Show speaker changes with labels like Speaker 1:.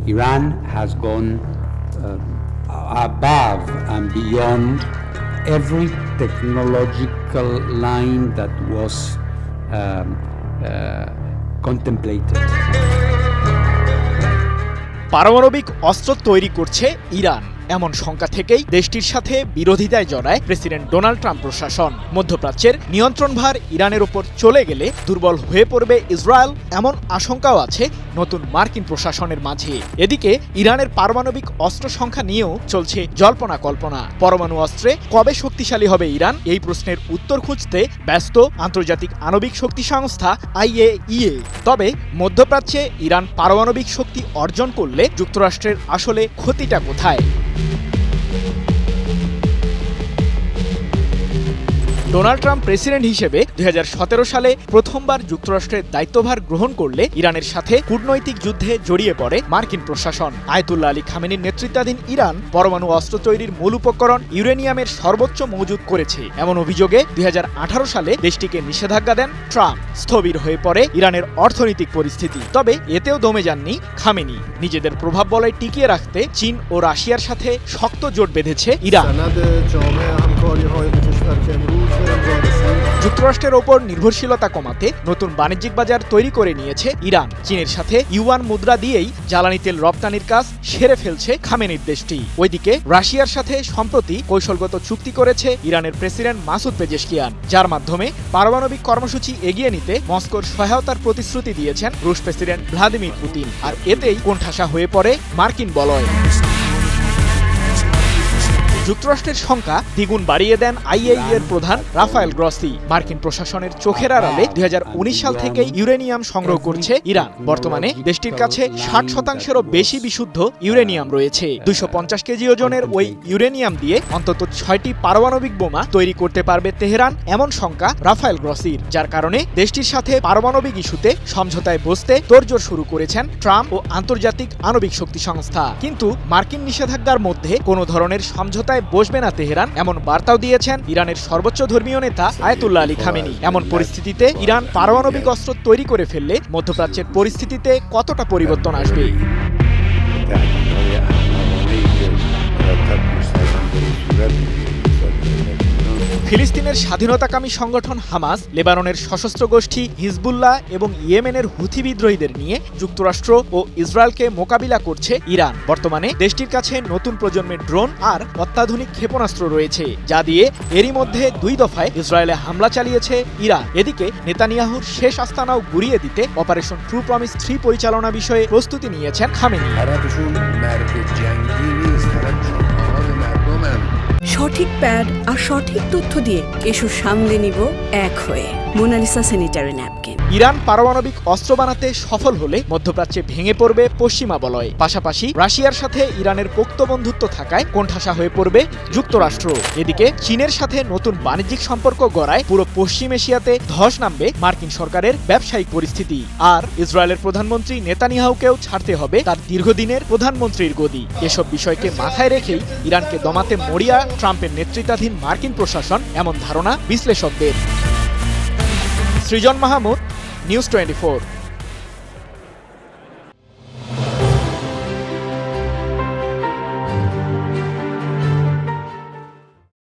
Speaker 1: Iran has gone above and beyond every technological line that was contemplated.
Speaker 2: পারমাণবিক অস্ত্র তৈরি করছে ইরান এমন শঙ্কা থেকেই দেশটির সাথে বিরোধিতায় জড়ায় প্রেসিডেন্ট ডোনাল্ড ট্রাম্প প্রশাসন। মধ্যপ্রাচ্যের নিয়ন্ত্রণভার ইরানের উপর চলে গেলে দুর্বল হয়ে পড়বে ইসরায়েল এমন আশঙ্কাও আছে নতুন মার্কিন প্রশাসনের মাঝে। এদিকে ইরানের পারমাণবিক অস্ত্র সংখ্যা নিয়েও চলছে জল্পনা কল্পনা। পরমাণু অস্ত্রে কবে শক্তিশালী হবে ইরান এই প্রশ্নের উত্তর খুঁজতে ব্যস্ত আন্তর্জাতিক আণবিক শক্তি সংস্থা IAEA। তবে মধ্যপ্রাচ্যে ইরান পারমাণবিক শক্তি অর্জন করলে যুক্তরাষ্ট্রের আসলে ক্ষতিটা কোথায়? ডোনাল্ড ট্রাম্প প্রেসিডেন্ট হিসেবে 2017 সালে প্রথমবার যুক্তরাষ্ট্রের দায়িত্বভার গ্রহণ করলে ইরানের সাথে কূটনৈতিক যুদ্ধে জড়িয়ে পড়ে মার্কিন প্রশাসন। আয়াতুল্লাহ আলী খামেনির নেতৃত্বাধীন ইরান পরমাণু অস্ত্র তৈরির মূল উপকরণ ইউরেনিয়ামের সর্বোচ্চ মজুদ করেছে এমন অভিযোগে 2018 সালে দেশটিকে নিষেধাজ্ঞা দেন ট্রাম্প। স্থবির হয়ে পড়ে ইরানের অর্থনৈতিক পরিস্থিতি। তবে এতেও দমে যাননি খামেনি। নিজেদের প্রভাব বলয় টিকিয়ে রাখতে চীন ও রাশিয়ার সাথে শক্ত জোট বেঁধেছে ইরান। যুক্তরাষ্ট্রের ওপর নির্ভরশীলতা কমাতে নতুন বাণিজ্যিক বাজার তৈরি করে নিয়েছে ইরান। চীনের সাথে ইউয়ান মুদ্রা দিয়েই জ্বালানি তেল রপ্তানির কাজ সেরে ফেলছে খামেনির দেশটি। ওইদিকে রাশিয়ার সাথে সম্প্রতি কৌশলগত চুক্তি করেছে ইরানের প্রেসিডেন্ট মাসুদ পেজেশকিয়ান, যার মাধ্যমে পারমাণবিক কর্মসূচি এগিয়ে নিতে মস্কোর সহায়তার প্রতিশ্রুতি দিয়েছেন রুশ প্রেসিডেন্ট ভ্লাদিমির পুতিন। আর এতেই কোণঠাসা হয়ে পড়ে মার্কিন বলয়। যুক্তরাষ্ট্রের সংখ্যা দ্বিগুণ বাড়িয়ে দেন IAEA এর প্রধান রাফায়েল গ্রসি। মার্কিন প্রশাসনের চোখের আড়ালে 2019 সাল থেকেই ইউরেনিয়াম সংগ্রহ করছে ইরান। বর্তমানে দেশটির কাছে 60%-এরও বেশি বিশুদ্ধ ইউরেনিয়াম রয়েছে। 250 কেজি ওজনের ওই ইউরেনিয়াম দিয়ে অন্তত 6টি পারমাণবিক বোমা তৈরি করতে পারবে তেহরান এমন শঙ্কা রাফায়েল গ্রসির, যার কারণে দেশটির সাথে পারমাণবিক ইস্যুতে সমঝোতায় বসতে তোড়জোড় শুরু করেছেন ট্রাম্প ও আন্তর্জাতিক আণবিক শক্তি সংস্থা। কিন্তু মার্কিন নিষেধাজ্ঞার মধ্যে কোনো ধরনের সমঝোতা বসবে না তেহরান এমন বার্তাও দিয়েছেন ইরানের সর্বোচ্চ ধর্মীয় নেতা আয়াতুল্লাহ আলী খামেনি। এমন পরিস্থিতিতে ইরান পারমাণবিক অস্ত্র তৈরি করে ফেললে মধ্যপ্রাচ্যের পরিস্থিতিতে কতটা পরিবর্তন আসবে? ফিলিস্তিনের স্বাধীনতাকামী সংগঠন হামাস, লেবাননের সশস্ত্র গোষ্ঠী হিজবুল্লাহ এবং ইয়েমেনের হুথি বিদ্রোহীদের নিয়ে যুক্তরাষ্ট্র ও ইসরায়েলকে মোকাবিলা করছে ইরান। বর্তমানে দেশটির কাছে নতুন প্রজন্মের ড্রোন আর অত্যাধুনিক ক্ষেপণাস্ত্র রয়েছে, যা দিয়ে এরই মধ্যে 2 দফায় ইসরায়েলে হামলা চালিয়েছে ইরান। এদিকে নেতানিয়াহুর শেষ আস্তানাও গুড়িয়ে দিতে অপারেশন ট্রু প্রমিস 3 পরিচালনা বিষয়ে প্রস্তুতি নিয়েছেন খামেনি।
Speaker 3: সঠিক প্যাড আর সঠিক তথ্য দিয়ে কেশু সামলে নিব এক হয়ে। Mona Lisa sanitary napkin.
Speaker 2: ইরান পারমাণবিক অস্ত্র বানাতে সফল হলে মধ্যপ্রাচ্যে ভেঙে পড়বে পশ্চিমা বলয়। পাশাপাশি রাশিয়ার সাথে ইরানের পোক্ত বন্ধুত্ব থাকায় কোণঠাসা হয়ে পড়বে যুক্তরাষ্ট্র। এদিকে চীনের সাথে নতুন বাণিজ্যিক সম্পর্ক গড়ায় পুরো পশ্চিম এশিয়াতে ধস নামবে মার্কিন সরকারের ব্যবসায়িক পরিস্থিতি। আর ইসরায়েলের প্রধানমন্ত্রী নেতানিয়াহুকেও ছাড়তে হবে তার দীর্ঘদিনের প্রধানমন্ত্রীর গদি। এসব বিষয়কে মাথায় রেখেই ইরানকে দমাতে মরিয়া ট্রাম্পের নেতৃত্বাধীন মার্কিন প্রশাসন এমন ধারণা বিশ্লেষকদের। সৃজন মাহমুদ, নিউজ 24।